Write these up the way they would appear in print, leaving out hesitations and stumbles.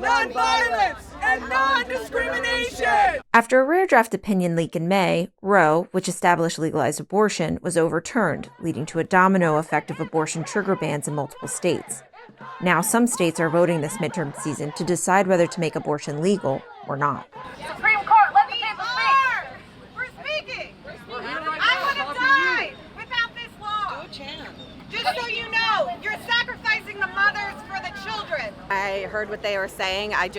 nonviolence, and non-discrimination. After a rare draft opinion leak in May, Roe, which established legalized abortion, was overturned, leading to a domino effect of abortion trigger bans in multiple states. Now some states are voting this midterm season to decide whether to make abortion legal or not. Supreme Court, let the people speak. We're speaking. I would have died without this law. Just so you know, you're sacrificing the mothers for the children. I heard what they were saying. I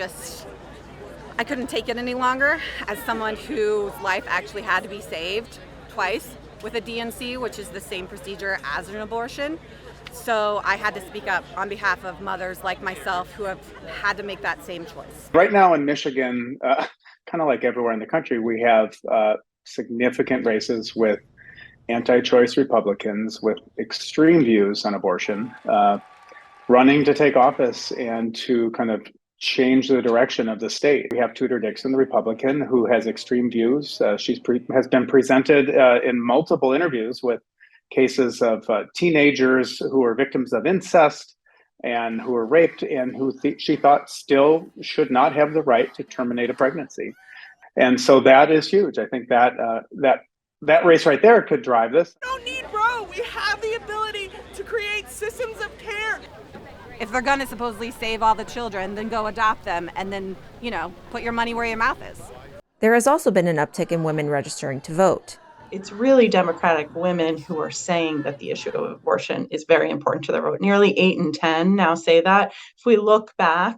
couldn't take it any longer as someone whose life actually had to be saved twice with a DNC, which is the same procedure as an abortion. So I had to speak up on behalf of mothers like myself who have had to make that same choice. Right now in Michigan, kind of like everywhere in the country, we have significant races with anti-choice Republicans with extreme views on abortion running to take office and to kind of change the direction of the state. We have Tudor Dixon, the Republican, who has extreme views. She has been presented in multiple interviews with cases of teenagers who were victims of incest and who were raped and who she thought still should not have the right to terminate a pregnancy. And so that is huge. I think that race right there could drive this. We don't need Roe. We have the ability to create systems of care. If they're going to supposedly save all the children, then go adopt them and then, put your money where your mouth is. There has also been an uptick in women registering to vote. It's really Democratic women who are saying that the issue of abortion is very important to their vote. Nearly 8 in 10 now say that. If we look back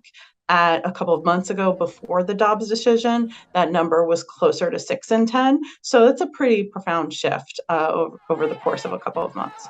at a couple of months ago before the Dobbs decision, that number was closer to 6 in 10. So it's a pretty profound shift over the course of a couple of months.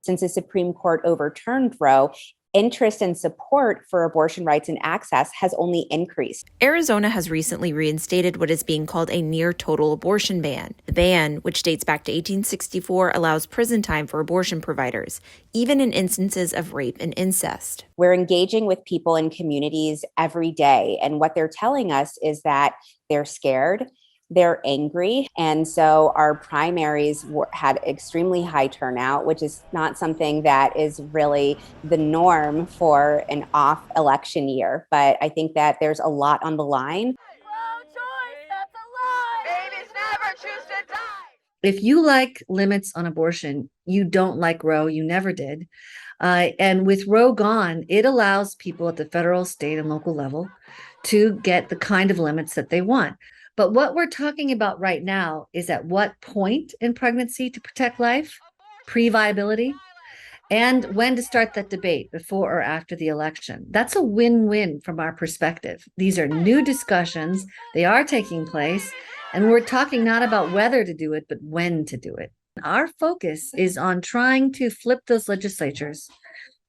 Since the Supreme Court overturned Roe, interest and support for abortion rights and access has only increased. Arizona has recently reinstated what is being called a near-total abortion ban. The ban, which dates back to 1864, allows prison time for abortion providers, even in instances of rape and incest. We're engaging with people in communities every day, and what they're telling us is that they're scared, they're angry, and so our primaries had extremely high turnout, which is not something that is really the norm for an off-election year. But I think that there's a lot on the line. Pro-choice, that's a lie. Babies never choose to die. If you like limits on abortion, you don't like Roe, you never did. And with Roe gone, it allows people at the federal, state, and local level to get the kind of limits that they want. But what we're talking about right now is at what point in pregnancy to protect life, pre-viability, and when to start that debate, before or after the election. That's a win-win from our perspective. These are new discussions. They are taking place. And we're talking not about whether to do it, but when to do it. Our focus is on trying to flip those legislatures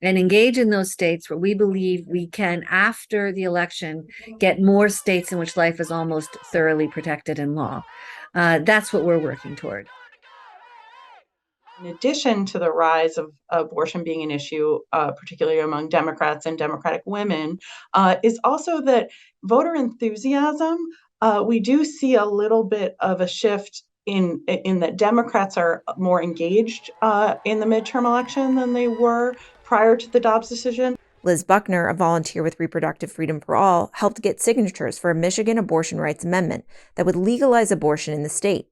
and engage in those states where we believe we can, after the election, get more states in which life is almost thoroughly protected in law. That's what we're working toward. In addition to the rise of abortion being an issue, particularly among Democrats and Democratic women, is also that voter enthusiasm. We do see a little bit of a shift in that Democrats are more engaged in the midterm election than they were prior to the Dobbs decision. Liz Buckner, a volunteer with Reproductive Freedom for All, helped get signatures for a Michigan abortion rights amendment that would legalize abortion in the state.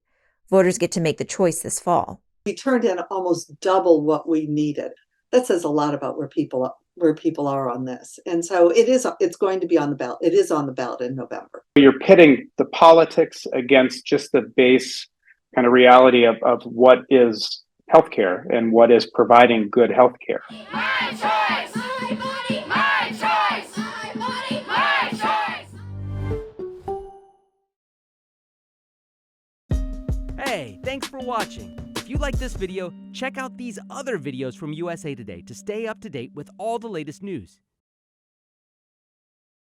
Voters get to make the choice this fall. We turned in almost double what we needed. That says a lot about where people are on this. And so it's going to be on the ballot. It is on the ballot in November. You're pitting the politics against just the base kind of reality of what is healthcare and what is providing good healthcare. My choice. My body, my choice. My body, my choice. Hey, thanks for watching. If you like this video, check out these other videos from USA Today to stay up to date with all the latest news.